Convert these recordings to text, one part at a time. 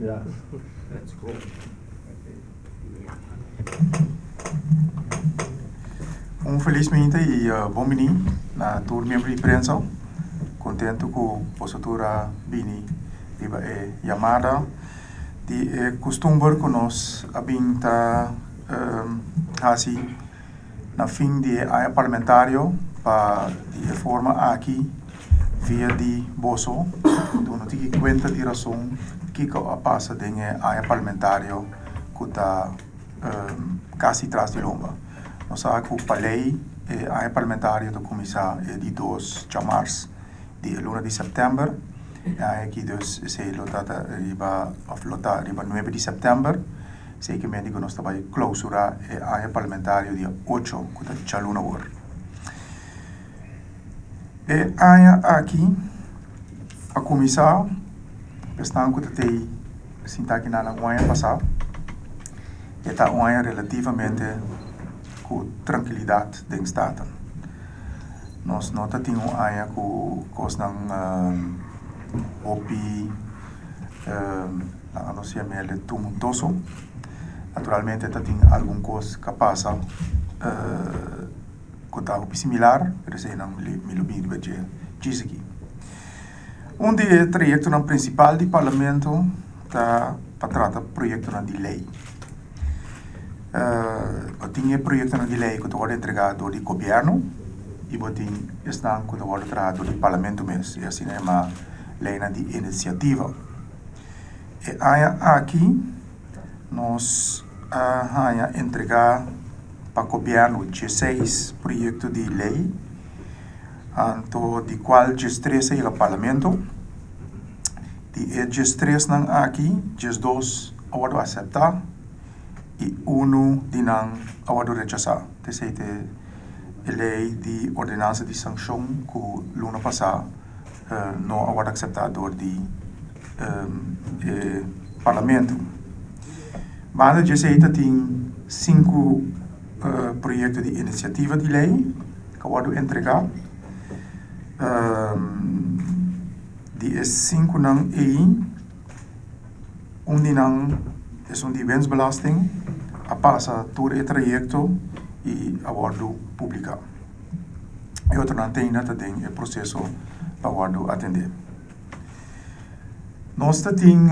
Yeah. That's cool. Infelizmente, bombini na tour membro di prensa, contento com a postura bini riba chamada di costumbre con nos abinta hasi na fim de área parlamentario para de forma aqui via di boso do não tive conta de razão que a passa de área parlamentario kuta quase trás de lomba. Nós sabemos que o palei a área parlamentaria do comissário é de 2 de março de 1 de setembro aqui dus se lotata riba of lota riba 9 de setembro sei que médico nós estava clausura a área parlamentaria dia 8 kuta chaluna hora área aqui a comissário estão kuta tei sinta que na ano passado está uma área relativamente com tranquilidade dentro do estado. Nós nota tem uma área com cosnan opi a nós chamamos tumultuoso. Naturalmente tem algum coisa que passa com tá similar, por isso não me lo bem diz aqui. Onde trajeto na principal do parlamento tá para tratar projeto na de lei. Tinha projeto na de lei que está entregado do governo e botin estão que está entregado do parlamento mesmo e assim é uma lei na de iniciativa e aí aqui nós hanya entregar para o governo 16 projetos de lei anto de qual 13 é o parlamento de 13 não aqui 12 award aceitar e uno de não award rechazar. Essa é a lei de ordenança de sanção que no ano passado não award acceptado do parlamento. Mas já sei que tem 5 projetos de iniciativa de lei que award entregar. De 5 não de não é de wensbelasting a passa todo o trajecto e awardo publicar. E outro não tem nada tem o processo para awardo atender. Nós temos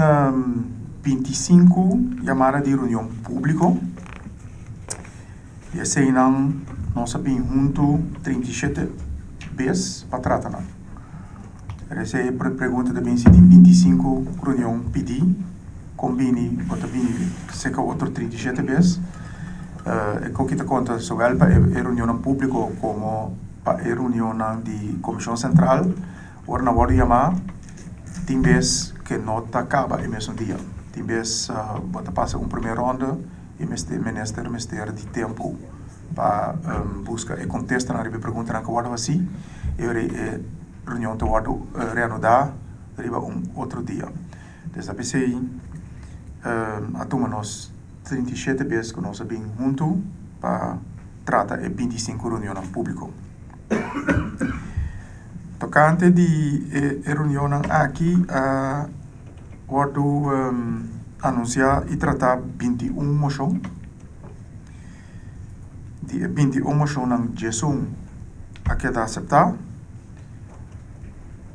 25 chamadas de reunião pública. E assim nós sabemos junto 37 vezes para tratar. Essa é a pergunta também se tem 25 reunião pedir combini outra bini seca outro 37 vezes e com que te conta zowel para a reunião pública como para a reunião de comissão central ora na hora chamar tem vezes que não acaba no mesmo dia tem vezes bota passa primeira ronda e ministério de tempo para buscar e contestar na pergunta na que hora assim e a reunião te hora reanudar riba outro dia dessa PC a turma nós 37 vezes que nós sabemos junto para tratar 25 reuniões públicas. Tocante de reunião aqui, vou anunciar e tratar 21 moção. De 21 moção não Jesus a queda aceitar.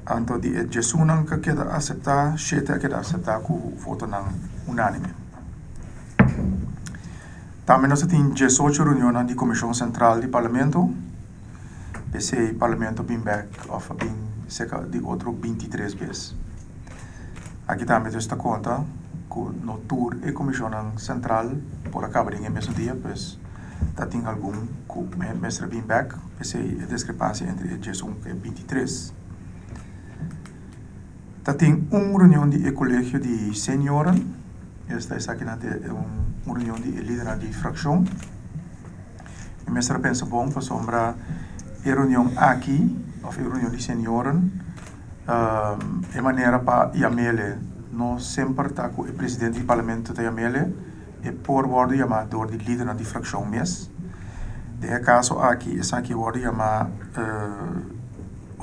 Anto de Jesus não que queda aceitar, 7 a queda aceitar com voto não unânime. Também nós temos 18 reuniões de Comissão Central do Parlamento. Esse Parlamento bem back of bem cerca de outro 23 vezes. Aqui também está conta que no tour e Comissão Central por acabar em mesmo dia, pois tem algum que mestre bem back. Essa é a discrepância entre 18 e 23. Tem uma reunião de colégio de senioren. Esta é aqui uma reunião de líder de fração. E mestre pensa bom para sombra a reunião aqui, ou a reunião de senioren, é maneira para Yamele, não sempre está com o presidente do parlamento de Yamele, e por word chamado de líder de fração mês. De caso aqui, essa aqui word chama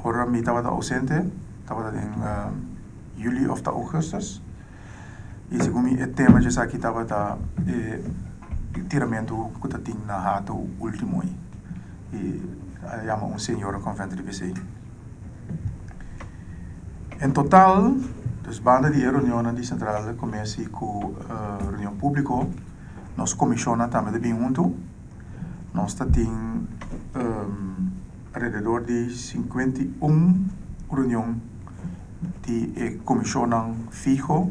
ora me estava ausente, estava em julho of augustus. E segundo o tema de aqui estava da tiramento que tem na rato último aí. E chama senhor convento de BC. Em total, as bandas de reunião de central começa com reunião pública, nós comissiona também de bem junto, nós temos alrededor de 51 reuniões de comissionam fijo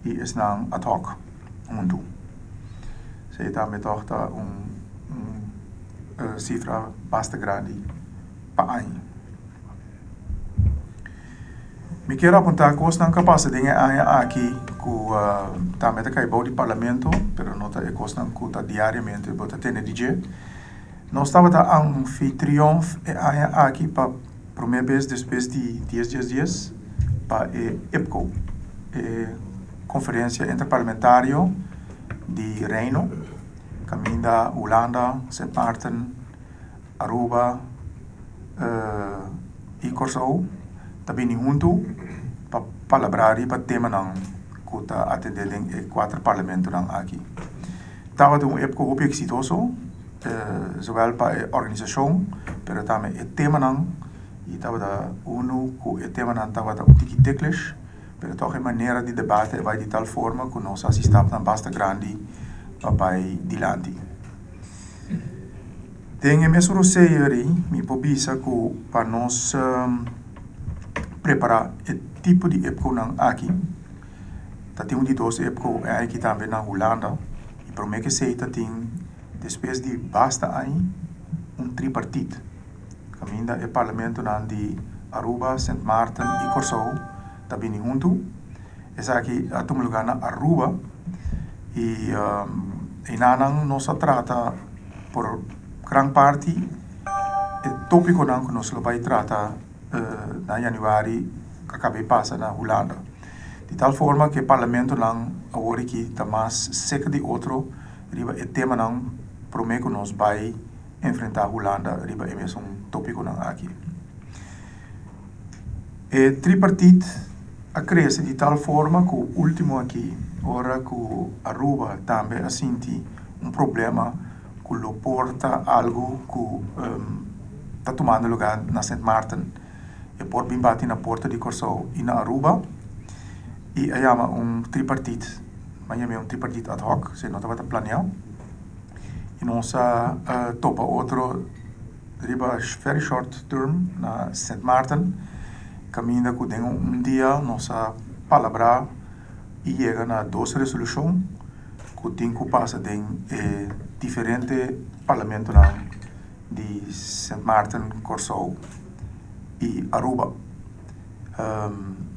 e estão ad hoc junto. Você também torta cifra bastante grande para ano. Me quero apontar que nós não capacidade aqui com também que é o parlamento, pero não é coisa que está diariamente bota ter DJ. Nós estava da anfitrião aqui para primeira vez depois de 10 dias para EPCO, Conferência Interparlamentária de Reino, caminho da Holanda, Sint Maarten, Aruba e Curaçao, também junto para palabrar e para tema não que está atendendo em 4 parlamentos aqui. Estava de EPCO muito exitoso, zowel para a organização, mas também o tema não. E estava da ONU com o tema não estava da tiki teclas, mas toch a maneira de debate vai de tal forma que nós assistamos a bastante grande para dilante. Tem mesmo aí, me pobisa que para nós preparar o tipo de EPCO não aqui. Tá tem de 12 EPCO aqui também na Holanda e para mim que sei tá tem depois de basta aí tripartite. Caminda o parlamento de Aruba, Sint Maarten e Curaçao também junto. Essa aqui a tom lugar na Aruba e nanang nós trata por gran parte o tópico que nós vai tratar na januário que acabei passa na Holanda. De tal forma que o parlamento não agora aqui está mais seca de outro riba o tema não promete que nós vai enfrentar a Holanda riba é mesmo tópico não aqui. E tripartite cresce de tal forma que o último aqui, ora que Aruba também sente problema que lo porta algo que está tomando lugar na Sint Maarten e por bem bate na porta de Curaçao e na Aruba e chama tripartite, mas é tripartite ad hoc, se não estava planeado e nós topa outro riba very short term na Sint Maarten caminha que tem dia nossa palavra e chega na 2 resolução que tem que passar em diferente parlamento de Sint Maarten, Curaçao e Aruba.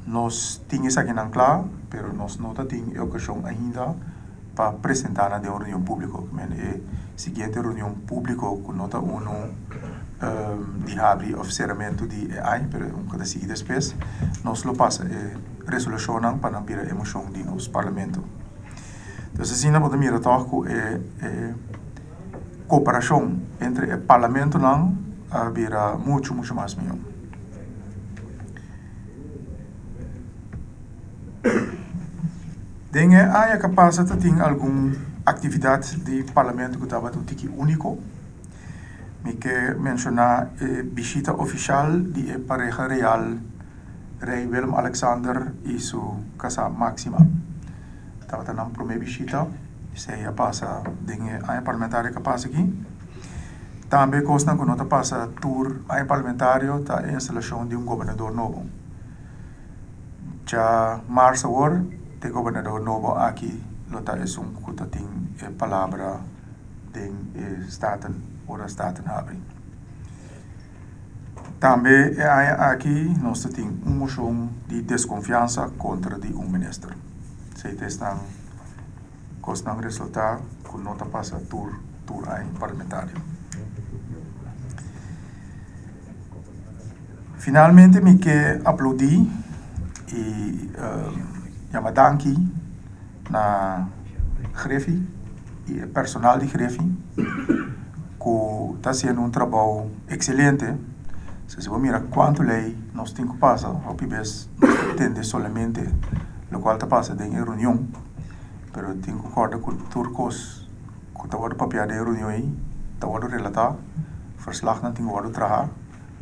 Nós tínhamos aqui não claro, mas nós não temos ocasião ainda para apresentar na reunião pública. A seguinte reunião pública que nós de abre oficialmente de AI, mas cada seguida depois, nós lo passa a resolução para não ter emoção de nos parlamento. Então, assim, nós podemos ver que cooperação entre o parlamento não haverá muito mais melhor. Dengue a capacidade tem alguma atividade de parlamento que estava tudo único. Me quer mencionar a visita oficial de pareja real Rei Willem-Alexander e sua casa Máxima. Estava na primeira visita, se passa dengue a parlamentária que passa aqui. Também consta que nós passa tour a parlamentário da instalação de governador novo. Já março agora, o governador novo aqui, lota é que tem a palavra de staten ou staten abre. Também aqui nós temos uma moção de desconfiança contra o ministro. Se testam costam resultar que nota passa tour parlamentário. Finalmente me quer aplaudir e chama danki na Grefi e personal de Grefi que está fazendo trabalho excelente. Se você mira quanto lei nós temos que passar, ao pibes nós atende somente o qual está passando em reunião pero tenho concorda com turcos que tá word papia de reunião aí, tá word relatar, verslag não tem word traha,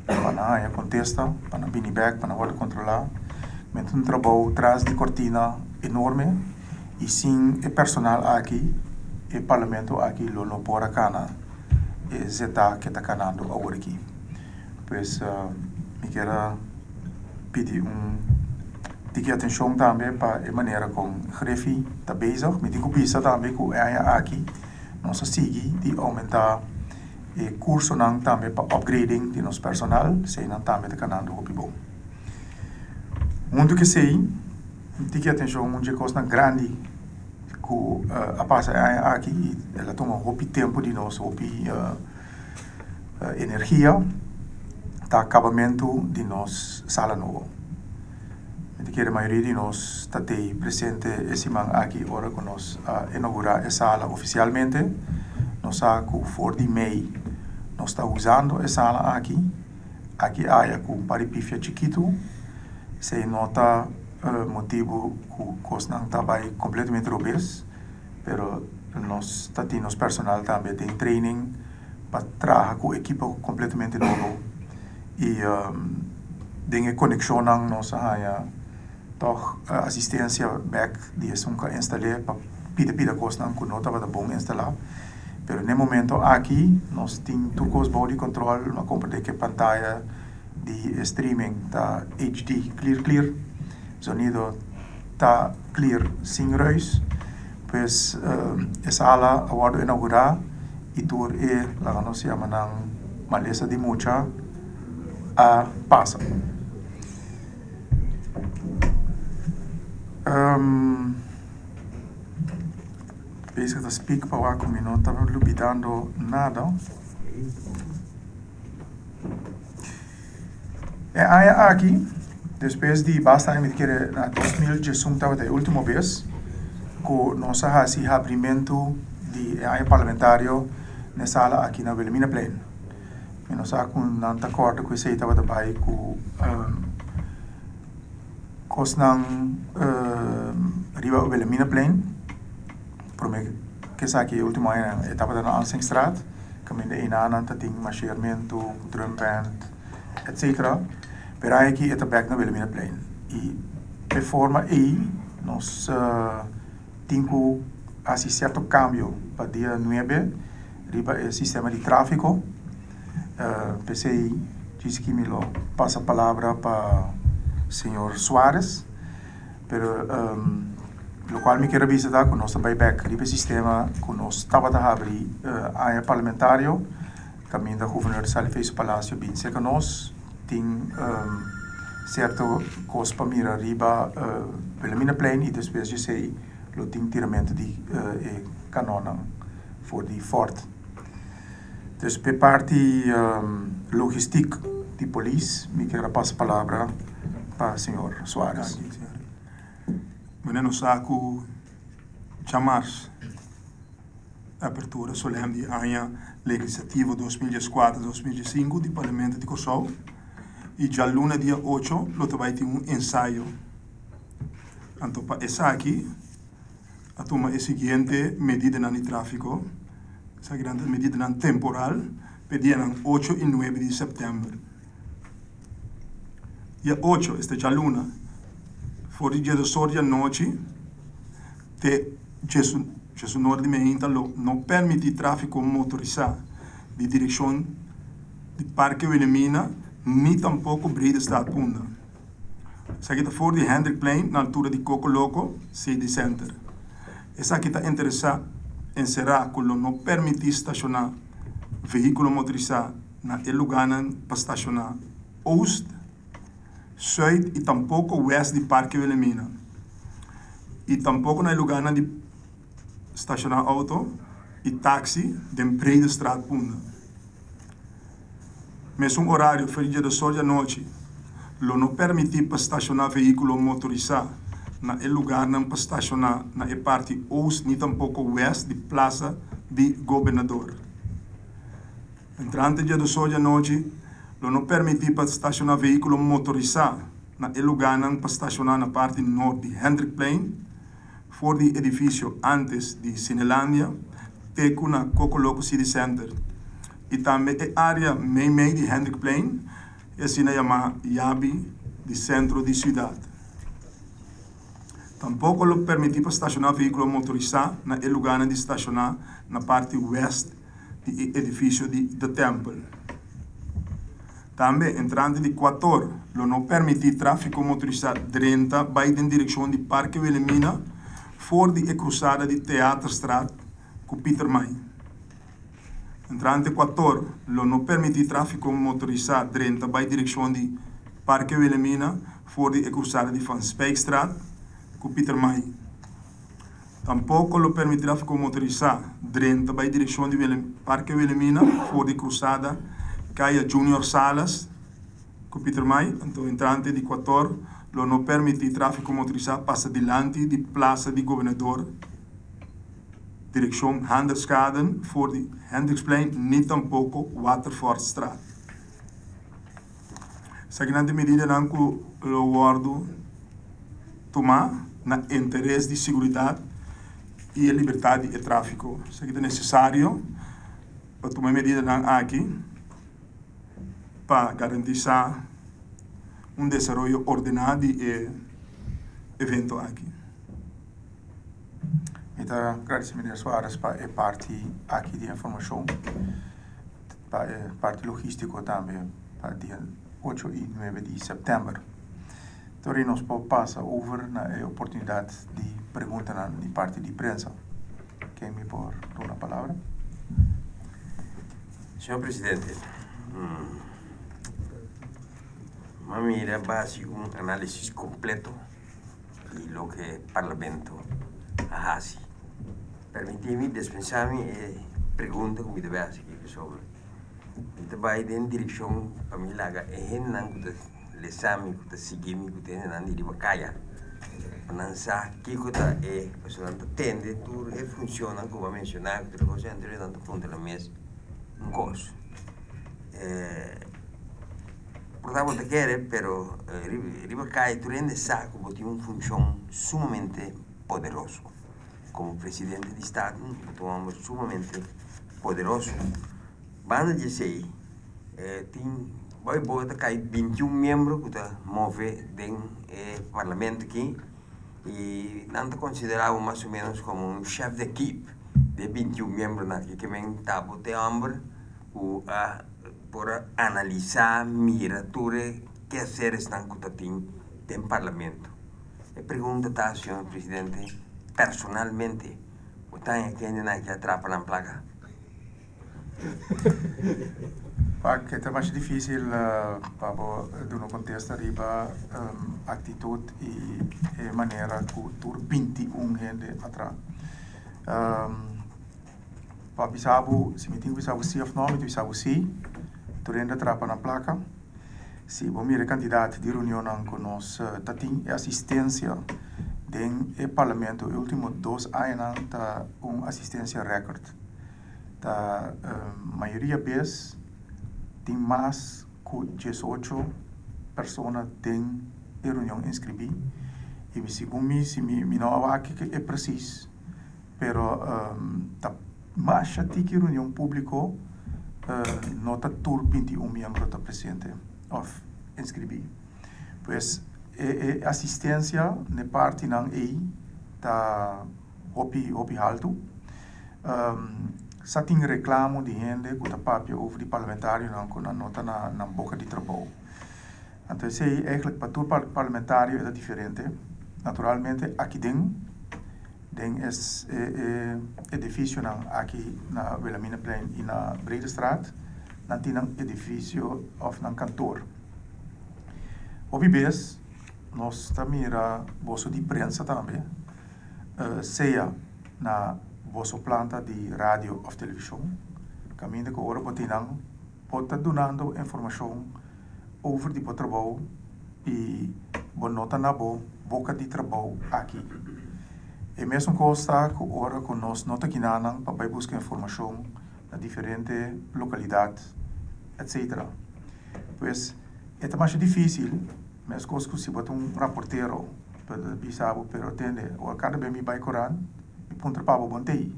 para a contesta, para bini back, para word controlar, met um trabalho atrás de cortina enorme e sim é personal aqui, é parlamento aqui lo no pora cana, é zeta que tá canando agora aqui. Pois me quero pedir diga atenção também para a maneira como o Grefi está bezig, me digo bisa também com a aqui, nós seguir de aumentar o curso não também para upgrading de nosso personal, sei não também está canando o bom. Muito que sei, diga atenção muito coisa grande que a passa aqui, ela toma o tempo de nós, o energia, tá acabamento de nós sala novo. Que a maioria de nós está presente esse man aqui ora com nós inaugurar essa sala oficialmente. Nós há com 4 de maio nós está usando essa sala aqui há com paripifia chiquito. Se nota motivo que o custo não está completamente robusto, pero nós está tendo nosso personal também tem training para trabalhar com equipa completamente novo e tem conexão não nossa toch assistência back die is nunca instalé para pida coisa não que nota vai bom instalar, pero no momento aqui nós tem tudo body control uma compra de pantalla de streaming tá HD clear sonido tá clear sem ruis, pois essa sala agora inaugurar e tour lá nós chama nang malesa de mucha a passa. Penso que speak para lá como não estava olvidando nada. Aqui, depois de bastante que na 2018 estava a última vez que nós fazíamos o abrimento de parlamentário na sala aqui na Wilhelmina Plain. E nós com não acordo com isso estava também com Kosnang riba Wilhelmina Plain, promete que essa aqui é a última etapa da Ansingstraat, caminho de Inanan, tem marcheamento, drum band, etc. Pero aqui é back na Wilhelmina Plain. E de forma aí, nós temos assim certo cambio para dia 9, riba o sistema de tráfego. Pensei, disse que me passa a palavra para senhor Soares, pero lo qual me quero visitar com nós também back riba sistema com nós estava a abrir área parlamentário, caminho da governador de Sala fez o palácio bem seca nós tem certo coisa para mirar riba Wilhelmina Plain e depois de sei lo tem tiramento de canona for de fort. Dus per parte logistiek de polícia me quero passar a palavra para o senhor Soares. Menino saco chamar a abertura solene do ano legislativo 2004-2005 do Parlamento de Kosovo e já luna dia 8 lo vai ter ensaio. Então para essa aqui a toma a seguinte medida no tráfico, essa grande medida temporal, pediram 8 e 9 de setembro. Dia 8, esta luna, for dia de sorte à noite, Jesus Nordimento não permite tráfego motorizado de direção de Parque Wilhelmina, nem tampouco Breda Stad Punda. Essa aqui está fora de Hendrik Plain, na altura de Coco Loco, City Center. Essa aqui está interessada em será que não permite estacionar veículo motorizado na lugar para estacionar Oost, Zuid e tampouco West de Parque Wilhelmina. E tampouco na lugar de estacionar auto e táxi de Breda Stad Punda. Mas horário, foi dia de sorte à noite, não permite para estacionar veículo motorizado na lugar para estacionar na parte Oost nem tampouco West de Praça de Governador. Entrante dia de sorte à noite, não permite para estacionar veículo motorizado na lugar para estacionar na parte norte de Hendrik Plain, voor die edifício antes de Cinelândia, teku na Cocoloco City Center. E também a área meio de Hendrikplein, e assim na chama Yabi, de centro de cidade. Tampouco lo permitir para estacionar veículo motorizado na lugar de estacionar na parte oeste do edifício do templo. Também, entrando de 14, lo não permitir tráfego motorizado dentro vai em direção de Parque Wilhelmina, for de cruzada de Theaterstraat com Peter May. Entrando de 14, lo não permitir tráfego motorizado dentro vai em direção de Parque Wilhelmina, for de cruzada de Van Spijkstraat com Peter May. Tampouco lo permitir tráfego motorizado dentro vai em direção de Parque Wilhelmina, for de cruzada Caia Junior Salas, com Peter May. Então, entrante de 14, lo não permitir tráfego motorizado passa diante de Praça de Governador, direção Handelskaden, voor de Hendriksplein, nem tampouco Waterfordstraat. Seguinte medida não que o guardo tomar na interesse de segurança e liberdade de tráfego. Seguinte necessário para tomar medida não aqui para garantizar desenvolvimento ordenado e evento aqui. Então, agradeço, ministro Soares, para a parte aqui de informação, para a parte logística também, para dia 8 e 9 de setembro. Então, nós passa over na oportunidade de pergunta na parte de imprensa. Quem me pode dar a palavra? Senhor Presidente, uma mira básica, análise completo de lo que el Parlamento hace. Permíteme dispensarme pergunta que me deve fazer sobre. Então vai em direção para mim lá, é não que lesame que seguime que tem na de bacaya. Não sabe que coisa é, pessoal não entende, tudo funciona como mencionar, que o coisa entre tanto ponto na mesa, gosto. Portanto, te quer, pero Ribacay Turende sabe que tiene una función sumamente poderosa. Como presidente de Estado, es un hombre sumamente poderoso. Van a decir, voy a hay 21 miembros que mueven del Parlamento aquí y no te consideramos más o menos como un chef de equipo de 21 miembros que ven tabo de hombre por analisar, mirar, qué hacer están en el Parlamento. Me pregunta, señor Presidente, personalmente, ¿usted aquí que atrapa la placa? Que é mais difícil para dar uma contesta riba atitude e maneira que tur 21 gente atrás. Para bisabu, se me tem bisabu sim ou não, bisabu sim, tu ainda trapa na placa. Se bom mira candidato de reunião com nós, tem assistência do parlamento. Os últimos 2 anos tá uma assistência recorde. Tá maioria vez tem mais que 18 pessoas tem reunião inscrevi. E segundo se me não acho que é preciso, pero tá mais que reunião pública não tá tur 21 membros da presente of inscrevi. Pois assistência na parte não tá hopi alto. Só tem reclamo de gente que está papel over de parlamentário não com a nota na boca de trabalho. Então, se eigenlijk para todo parlamentário é diferente. Naturalmente, aqui dentro é edifício aqui na Wilhelmina Plein e na Bredestraat, não tem edifício ou um cantor. Obviamente, nós também mira bolso de prensa também, seja na vossa planta de rádio ou televisão, caminho que agora pode estar dando informação over de trabalho e boa nota na boca de trabalho aqui. E mesmo coisa que agora que nós nota que não para buscar informação na diferentes localidades, etc. Pois é mais difícil, mas coisa que se bota reporteiro bisabo pero tende o cada bem me vai coran me punta para bontei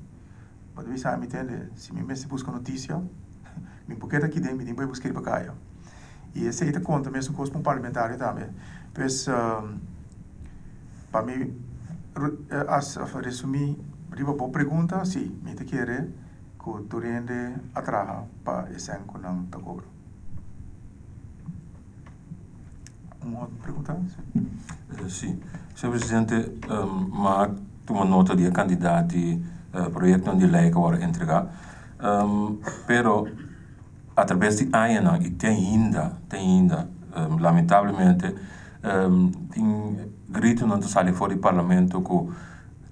mas bisabo me tende se me mesmo busca notícia me porque aqui dentro me vai buscar para cá e esse aí conta mesmo com um parlamentar também pois para mim as resumir riba boa pergunta sim me te querer que tu rende atraha para esse ano com não tá cobro uma outra pergunta Sim, Sr. Presidente, maak uma nota de candidato projeto de lei que vai entregar, pero através de AINA e tem ainda, lamentavelmente, tem grito não sai fora do parlamento que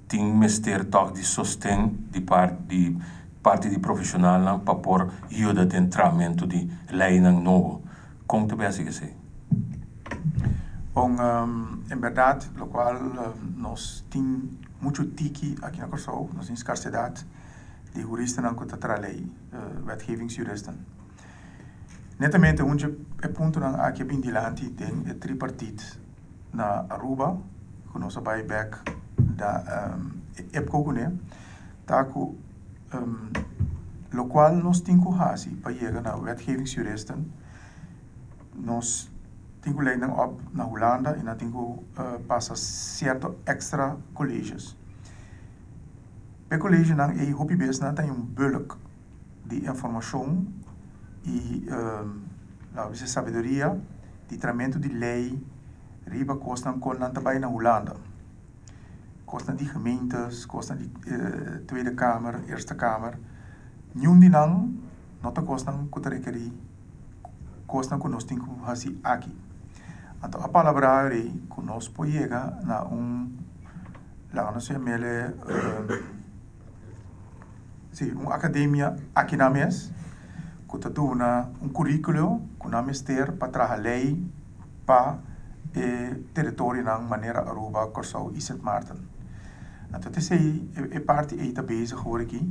tem mestre toque de sostém de parte de profissional para por ajuda de entramento de lei novo. Como te pensa que sei? Bom, em verdade, lo qual nós temos muito tiki aqui na Corsou, nós temos escassidade de juristas na contra lei, wetgevingsjuristen. Netamente, onde é ponto na aqui bem dilante tem tripartite na Aruba, que nós vai back da época né, tá que lo qual nós temos que fazer para chegar na wetgevingsjuristen, nós tenho leiding op na Holanda e na tenho passa certo extra colégios. Bij college dan é hobby base na tem bulk de informação e sabedoria de tratamento de lei riba costa com na também na Holanda. Costa de gemeentes, costa de Tweede Kamer, Eerste Kamer. Nenhum de não tá costa com requerir costa com nós tem que fazer aqui. Então, a palavra é que nós podemos chegar na lá nós chamamos uma academia aqui na mes, que está dando currículo, que na mestre para trabalhar lei para território na maneira Aruba, Corsou e Sint Maarten. Então, essa é parte aí está bezig hoor aqui,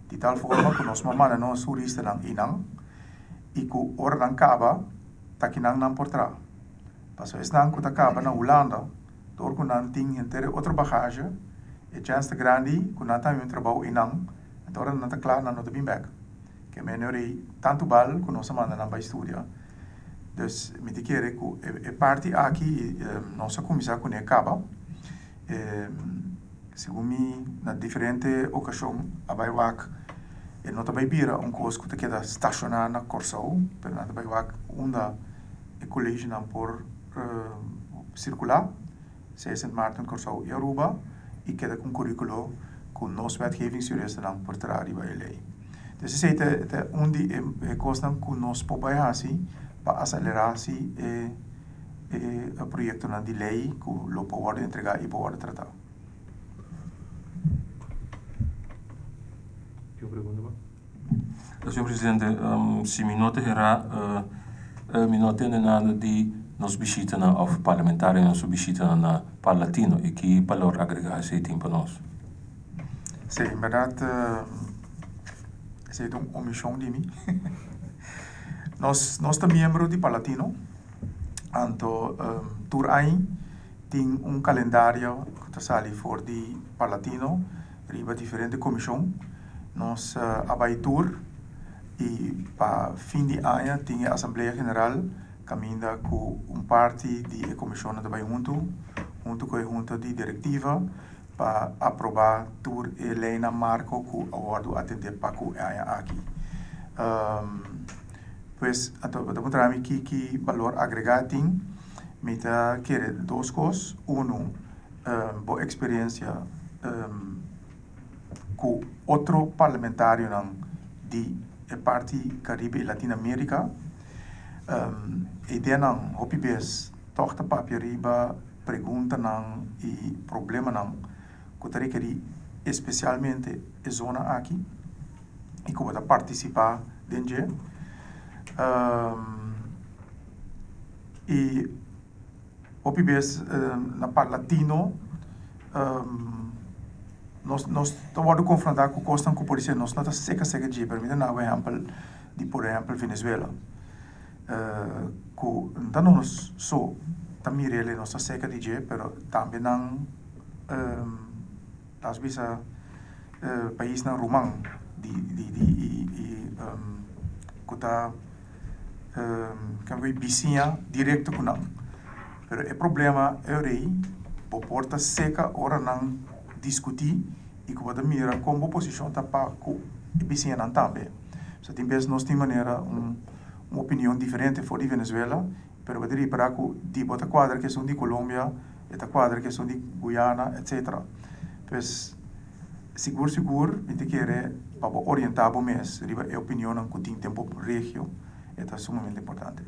de tal forma que nós mamãe nós juristas não inang, e que o hora não acaba, tá que não por trás. Passo esse não que acaba na Holanda, door que não tem inteira outra bagagem, e chance grande que não tem trabalho inang, então não está claro não tem back. Que é melhor tanto bal que nós manda não vai estudar. Dus me te querer que é parte aqui nossa comissão que acaba, segundo mim na diferente ocasião a vai wak e não também vira coisa que queda estacionar na Corsou, pero não também wak onda e colégio não por circular, se Sint Maarten, Corsou e Aruba, e queda com currículo com nós wetgevingsjuristen não por trás de lei. Dus esse é onde é coisa que nós podemos fazer para acelerar o projeto de lei que lo pode entregar e pode tratar. Senhor Presidente, se me nota era me nota nada de nos visita na of parlamentar nos visita na Palatino e que valor agregar esse tempo nós. Sim, em verdade, essa é uma omissão de mim. Nós somos membros de Palatino, então, tur aí tem calendário que está ali for de Palatino, riba diferente comissão. Nós abaitur e para fim de ano tem a Assembleia Geral caminha com parte de comissão também junto com a junta de diretiva para aprovar tur e lei na marco que aguardo atender para o aqui. Pois, então, vamos trazer aqui que valor agregado tem, me tá querer duas coisas. Boa experiência com outro parlamentário de parte Caribe e Latinoamérica. E dan hopi bes toch te papiriba pergunta e problema que teria especialmente a zona aqui e que vai participar dentro e hopi bes na parte latino nós estamos confrontar com costas que por isso nós não está seca de permitir na exemplo de por exemplo Venezuela que não só também ele nossa seca DJ, pero também não las bisa país na Rumang kuta kan we bisinha direto com não. Pero o problema é rei, bo porta seca ora não discutir e que pode mirar como a posição tá para com bisinha não também. So tem vezes nós tem maneira uma opinião diferente for de Venezuela, pero pode ir para com de bota quadra que são de Colômbia, eta quadra que são de Guiana, etc. Pues seguro, me te quer para orientar o mês, riba a opinião não tem tempo regio, é sumamente importante.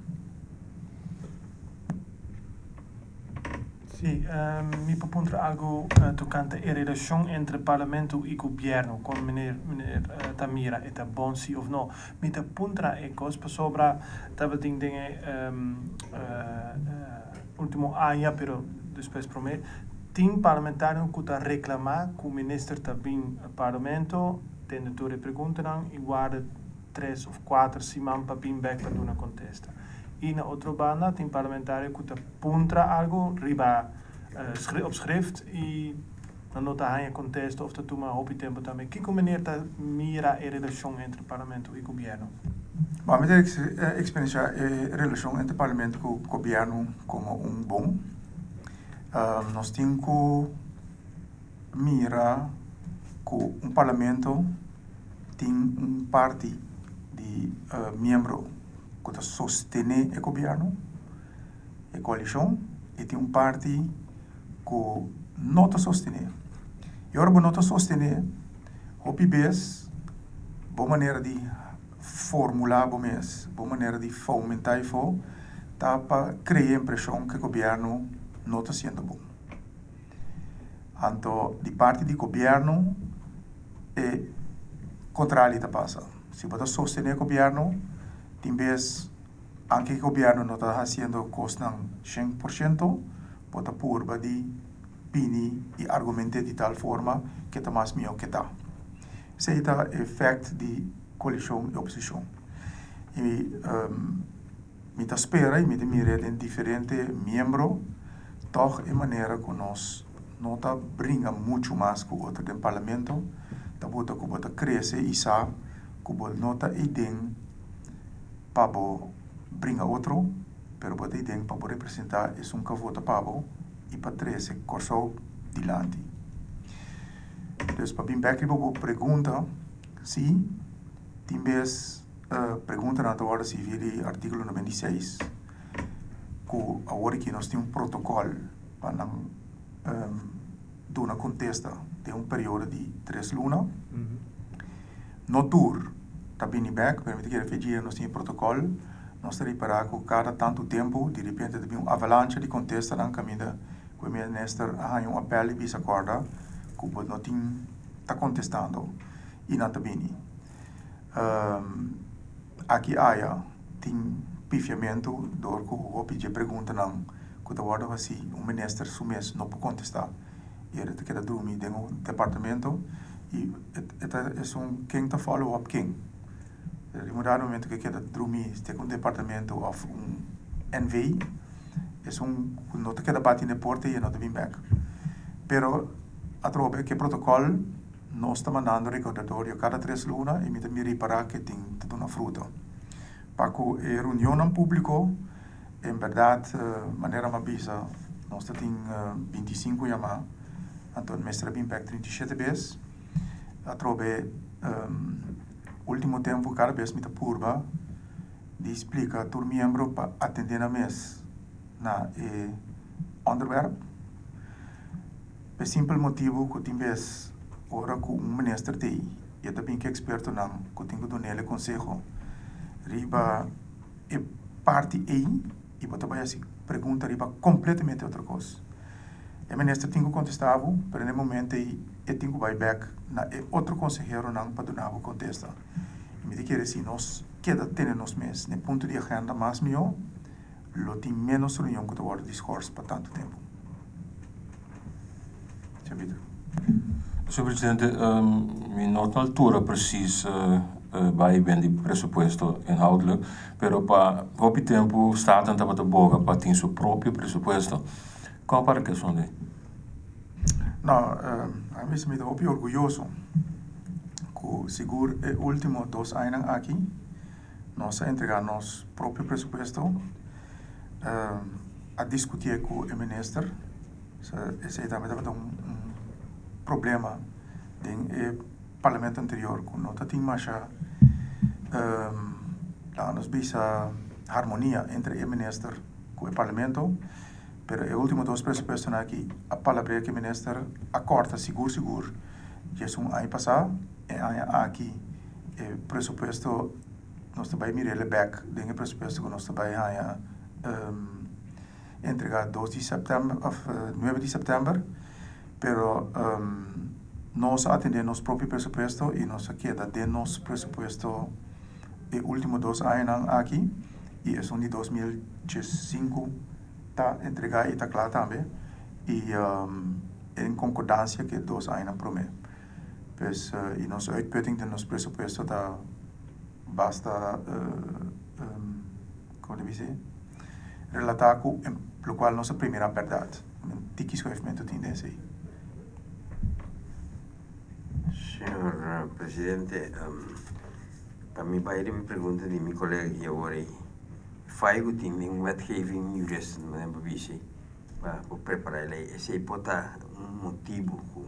Sí, me propunta algo tocante a relação entre parlamento e governo, com meneer Tamira, é bom sim ou não. Me propunta coisas sobre tal dingen último ano, pero depois prometo. Tem parlamentário que está reclamar que o ministro está bem ao parlamento, tem de perguntar e guarda 3 ou 4 semanas para vir back para uma contesta. E na outra banda tem parlamentário que está aponta algo, riba op schrift e na nota há contesta of dat uma hobby tempo também. Que maneira está mira a relação entre parlamento e governo? Mas a minha experiência a relação entre parlamento e governo como bom. Nós temos que mirar que parlamento tem parte de membro que sostém o governo, a coalição, e tem parte que não sostém. E agora, não sostém, o PBS, boa maneira de formular o mês, boa maneira de fomentar isso, tá para criar a impressão que o governo não está sendo bom. Então, de parte do governo, é contrário que passa. Se você sostener o governo, tem vezes, aunque o governo não está fazendo coisa 100%, pode pôr de pini e argumentar de tal forma que está mais melhor que está. Esse é o efeito de coalição e oposição. E me espera e me mira em diferentes membros, toch é maneira que nós não tá brinca muito mais com outro do parlamento, tá bota que bota cresce e sabe que bota nota idem para brinca outro, pero bota idem para representar é que vota para e para treze corso dilante. Então, para bem back a pergunta, sim, tem vez pergunta na hora se vire artigo 96, que agora que nós temos protocolo para não dar uma contesta de período de 3 lunas. No tour, está bem back, permite que refugiar nós temos protocolo, nós temos para que cada tanto tempo, de repente, tem uma avalanche de contesta na caminho, que o ministro a apelo e bisa corda, que o não está contestando, e não está bem. Aqui há tem pifiamento do que o pedir pergunta não que o ordem assim o ministro sumês não pode contestar e ele quer dormir dentro do departamento e é quem está follow up quem ele mudar no momento que quer dormir tem um departamento of NV é não quer bater na porta e não está bem back pero a trobe que protocolo nós estamos mandando recordatório cada 3 lunas e me também reparar que tem toda uma fruta. Para que a reunião em público, em verdade, maneira mais bisa, nós temos 25 chamadas, então mestre bem back 37 vezes, a trobe último tempo cada vez me purba de explica a todo membro para atender na mês na onderwerp. Por simples motivo que tem vez ora que ministro tem e também que experto não que tem que dar ele conselho riba é parte aí e bota vai assim pergunta riba completamente outra coisa o ministro tem que contestar pero no momento aí tem que vai back na outro conselheiro não para dar a contesta e me dizer se nós queda ter nos mês no ponto de agenda mais melhor lo tem menos reunião que o discurso para tanto tempo. Sr. Presidente, in altura precies bij ben die presupuesto inhoudelijk, pero pa hopi tempo staat en tabata boga pa tin su proprio presupuesto. Qual para que son de? No, a mí se me da orgulloso que seguro el último 2 años aquí nos ha entregado nuestro propio presupuesto a discutir con el ministro. Ese también era un problema en el parlamento anterior, que no tenía más armonía entre el ministro y el parlamento. Pero el último 2 presupuestos aquí, a palabra que el ministro acorda seguro, ya es un año pasado, y aquí el presupuesto nos va a mirar el back de el presupuesto que nos va a entregar 2 de septiembre, 9 de septiembre, pero nos atender nuestro propio presupuesto y nos queda de nuestro presupuesto el último 2 años aquí, y es un de 2005 está entregado y está claro también, y en concordancia que 2 años promete. Pues, y nuestra uitputting de nuestro presupuesto está basta, como dice, relatado con lo cual nuestra primera verdad. Tiki schuifment tot in deze. Señor presidente, para mí beide me pregunta de mi colega hier hoor, faigo tem um wetgeving jurist na BBC para preparar ele. Esse aí pode motivo que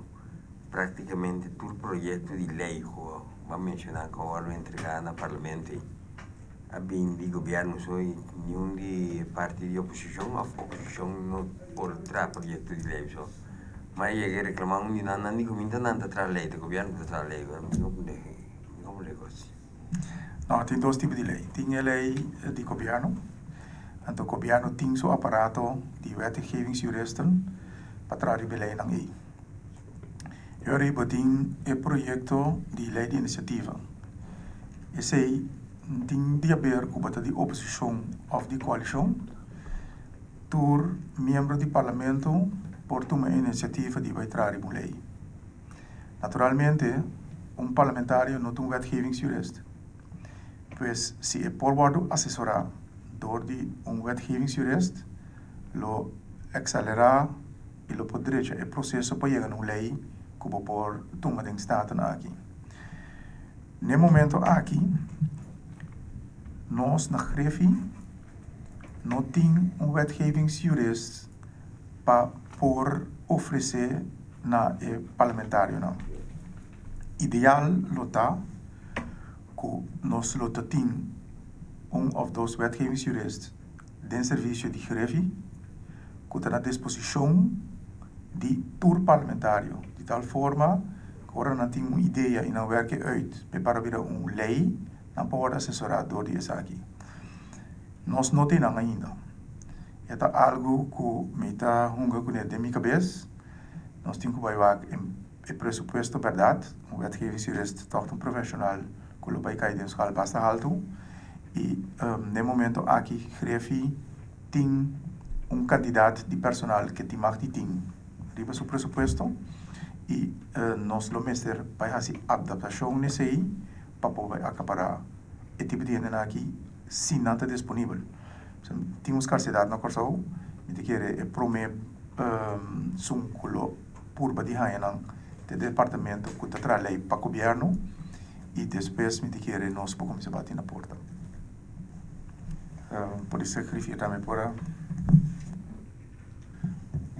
praticamente todo projeto de lei que vai mencionar que vai entregar no parlamento a bem de governo só nenhum de parte de oposição, a oposição não pode trazer projeto de lei só. Mas ele reclamar de nada, nem comenta nada traz lei, o governo traz lei, como negócio. No, tem 2 tipos de lei. Tem a lei de governo. Então, o governo tem seu aparato de wetgevingsjuristen para trazer a lei ng ei. Eu tem o projeto de lei de iniciativa. Esse aí tem de haver com a de oposição ou de coalição por membro do parlamento por tomar iniciativa de vai trazer a lei. Naturalmente, parlamentário não tem wetgevingsjurist. Pues si es por asesorado door un wetgevingsjurist, lo accelera y lo podría el proceso para llegar a una ley como por tomar de staten aquí. En el momento aquí, nos na grefi no tiene un wetgevingsjurist para por ofrecer na parlamentario. No. Ideal lo está que nos lo tem of 2 wetgevingsjuristen den serviço de grefi que está à disposição de todo parlamentário, de tal forma que agora não tem uma ideia e não werke uit para virar uma lei, não pode assessorar door essa aqui. Nós não temos ainda. É algo que me está hunga com de minha cabeça. Nós temos que vai o presupuesto verdade, um wetgevingsjurist, toch um profissional que lo vai cair de escola basta alto. E no momento aqui, grefi tem candidato de personal que tem mais de tem riba seu presupuesto e nós lo mestre vai fazer adaptação nesse aí para poder acaparar e tipo de gente aqui se não está disponível. Tem escassidade na corção e te quer prometer culo purba de hainang de departamento que está lei para o governo e depois me te quer nós podemos se bater na porta. Por isso escrevi também por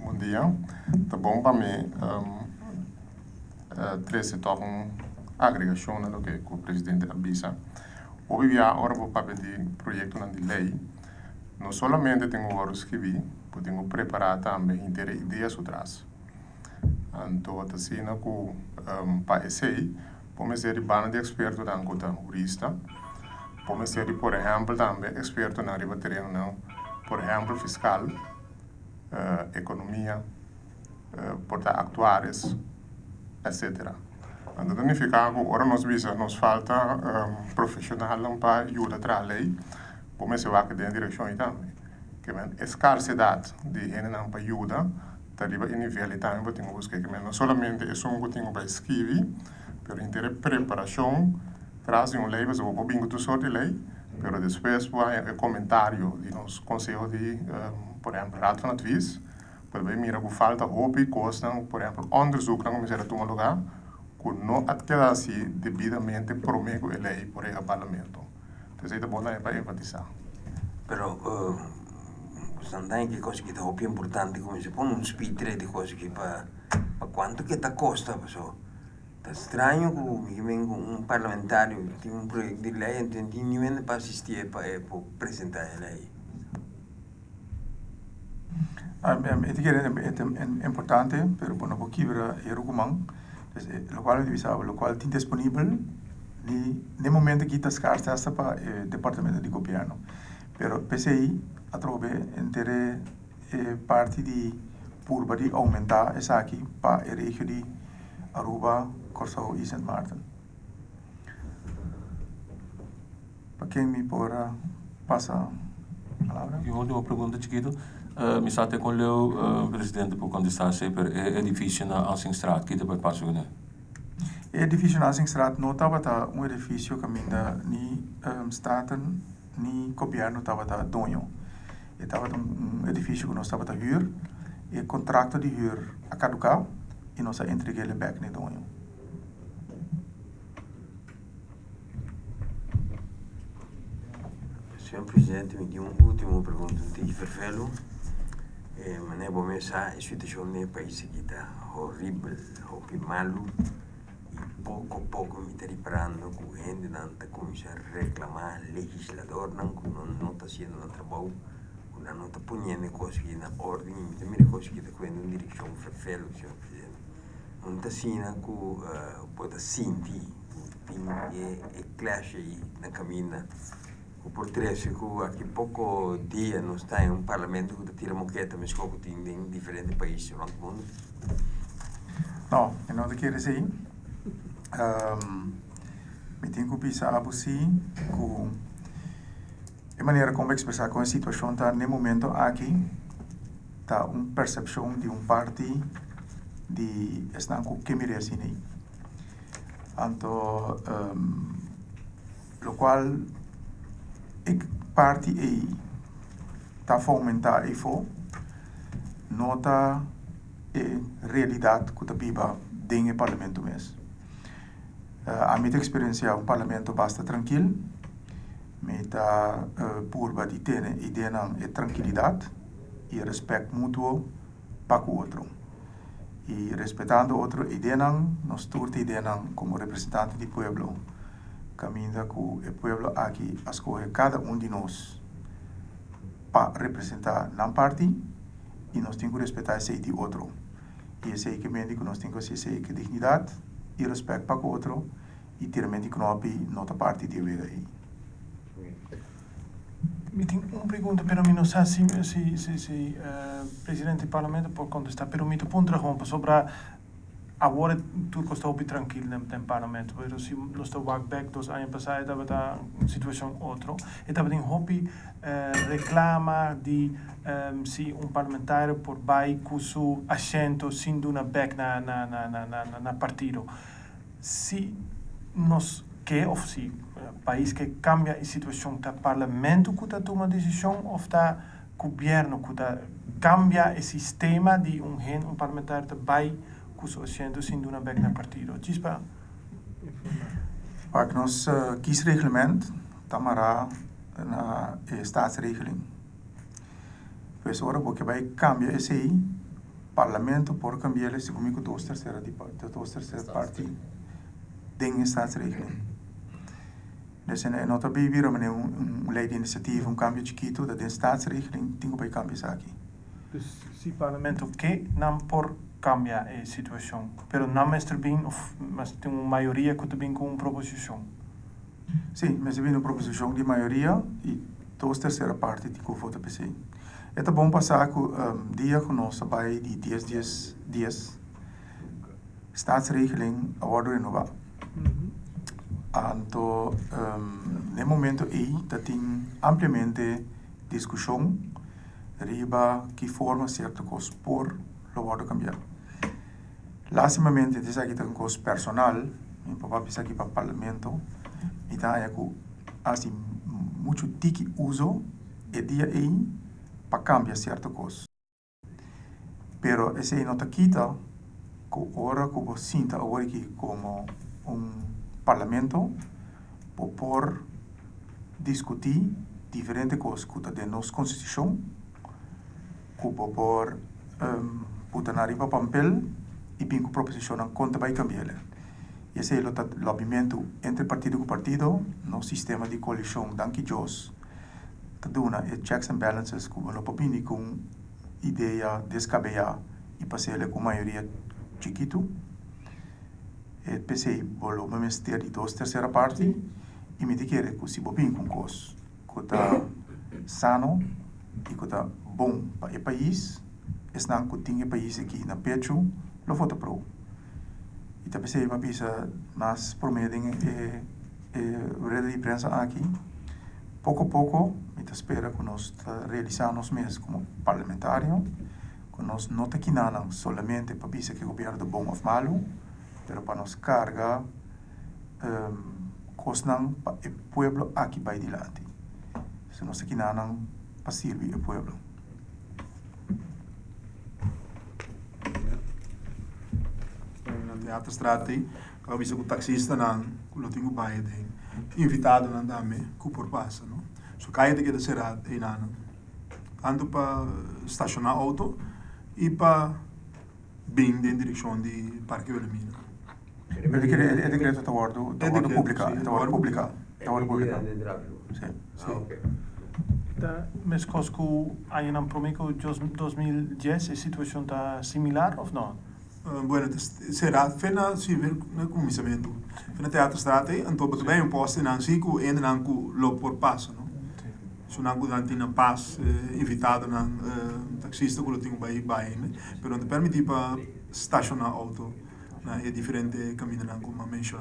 Bom dia. Tá bom para mim. Três uma agregação no que o presidente avisa. Hoje agora vou para pedir projeto de lei. Não somente tenho agora escrever, mas tenho preparar também inteira ideias atrás. Então, assim, que para esse aí, podemos ser de experto da jurista. Podemos ser, por exemplo, também experto na área terreno, por exemplo, fiscal, economia, porta actuários, etc. Então, significa que agora nos falta profissional para ajudar a lei, podemos ser que dentro da direção também. Que a escassidade de gente para ajudar, está em nível também, porque temos que não somente é um que tenho para escrever, mas em preparação, graças a lei, você vai bingo tu sorte de lei, pero depois vai o comentário de nos conselho de, por exemplo, raad van advies, para ver mira que falta roupa e costam, por exemplo, onderzoek na comissária de um lugar, que não adquirasse devidamente promego a lei por el parlamento. Então, isso é bom para enfatizar. Pero, também que coisa que é importante, como se põe um speed de coisa que para quanto que tá custa, pessoal. Tá estranho que um parlamentário tem um projeto de lei, então ninguém para assistir para apresentar a lei. É importante, pero bueno, porque é argumento, lo cual divisava, lo cual tem disponível no momento que está escassa essa para o departamento de governo. Pero PCI a trove entre parte de purba de aumentar essa aqui para a região de Aruba, Curaçao e Sint Maarten. Para quem me pode passar a palavra? Eu vou pergunta chiquito. Mi sa com o presidente por contestar sempre é edifício na Ansingstraat que depois passa né. O edifício na Ansingstraat não estava um edifício que ainda nem staten nem governo estava dono. Estava edifício que nós estava a huur, e contrato de huur a caducar e nós entreguei ele back no dono. Senhor Presidente, me deu última pergunta de Vervelo. Mas é bom pensar, a situação no país aqui está horrível, malo, e pouco a pouco me está reparando que a gente não está começando a reclamar, legislador não está fazendo o trabalho, não está ponendo coisas na ordem, e também coisas que está correndo em direção Vervelo, Senhor Presidente. Não está sendo que pode sentir, tem classe aí na caminho. Por trás, aqui pouco dia nós está em parlamento que tira moqueta, mas como tem em diferentes países no mundo. Não, eu não quero dizer. Me tenho que pensar assim, com a maneira como expressar com a situação está no momento aqui, está uma percepção de parte de estar com que merece nem. Então, o qual parte aí está fomentar e for nota a realidade que está viva dentro do parlamento mesmo. A minha experiência um parlamento bastante tranquilo, me está purba de ter ideia de tranquilidade e respeito mútuo para o outro. E respeitando o outro ideia nós turte ideia como representante do povo. Caminha com o povo aqui a escolher cada de nós para representar na parte e nós temos que respeitar esse de outro. E esse que mende que nós temos que ser que dignidade e respeito para o outro e ter mente que nossa parte de vida aí. Me tem uma pergunta, pero me não sei se presidente do parlamento pode contestar, pero me ponto rompa sobre agora tudo está bem tranquilo no parlamento, pero se nós estamos back dos anos passados estava uma situação outra, e estava em hobby reclama de se parlamentário por vai com seu assento sem dar back na partido. Se nós quer ou se país que cambia a situação, está parlamento que está tomando decisão ou está governo que está cambia o sistema de parlamentário que vai com seu assento sem dar back na partido. Chispa? Para nós kiesreglement, tamara na staatsregeling. Pois ora porque vai cambiar esse aí, parlamento por cambiar esse comigo duas terceiras parte dentro da staatsregeling. Dus nós também viramos lei de iniciativa, cambio chiquito da staatsregeling, tem que cambiar isso aqui. Dus se parlamento que não por cambia a situação, pero não é bem, mas tem uma maioria que também com uma proposição. Sim, mas vem uma proposição de maioria e duas terceiras parte de que vota PC. É bom passar com dia que nós vai de 10 dias staatsregeling agora renovar. Então, no momento aí, tem amplamente discussão riba que forma certo coisa por lo cambiar. Lastimamente, diz aqui tem coisa personal, meu papá pensa aqui para o parlamento, Então, é que assim, muito tiki uso e dia aí para cambiar certa coisa. Pero esse não está quita que agora que você sinta agora que como parlamento por discutir diferentes coisas que está dentro da nossa constituição, que por puta na riba papel e bem que proposição conta vai cambiar. Esse é o lobbyamento entre partido com partido no sistema de coalição danke Jos te dona checks and balances que não papini com ideia descabellada e passar com maioria chiquito. E pensei bolo mas ter de 2/3 parte e me dizer que se bobin com coisa que está sano e que está bom para o país, não que tem o país aqui na pecho, lo vota pro. E também sei uma pisa mas promedem rede de imprensa aqui. Pouco a pouco, me espera que nós realizamos mesmo como parlamentário, que nós não está solamente para dizer que o governo é bom ou malo, mas para nos carregar coisas para o povo aqui vai adiante. Se nós está para servir o povo. Na teatro strati, que eu vi que o taxista não, que eu tenho baia de invitado não dá me que por passa, não? So caia de que será aí não. Tanto para estacionar auto e para bem em direção de Parque Wilhelmina. É decreto da ordem pública, da ordem pública. Sim. Mas Cosco, aí não prometo que 2010 a situação está similar ou não? Bueno, será fena se ver no começamento. Fena teatro strate, então bem um posto não se que ainda não lo por passo, não? Se não que tinha pass invitado na taxista que eu tinha vai, né? Pero não permite para estacionar auto, né? É diferente caminho não como a mensa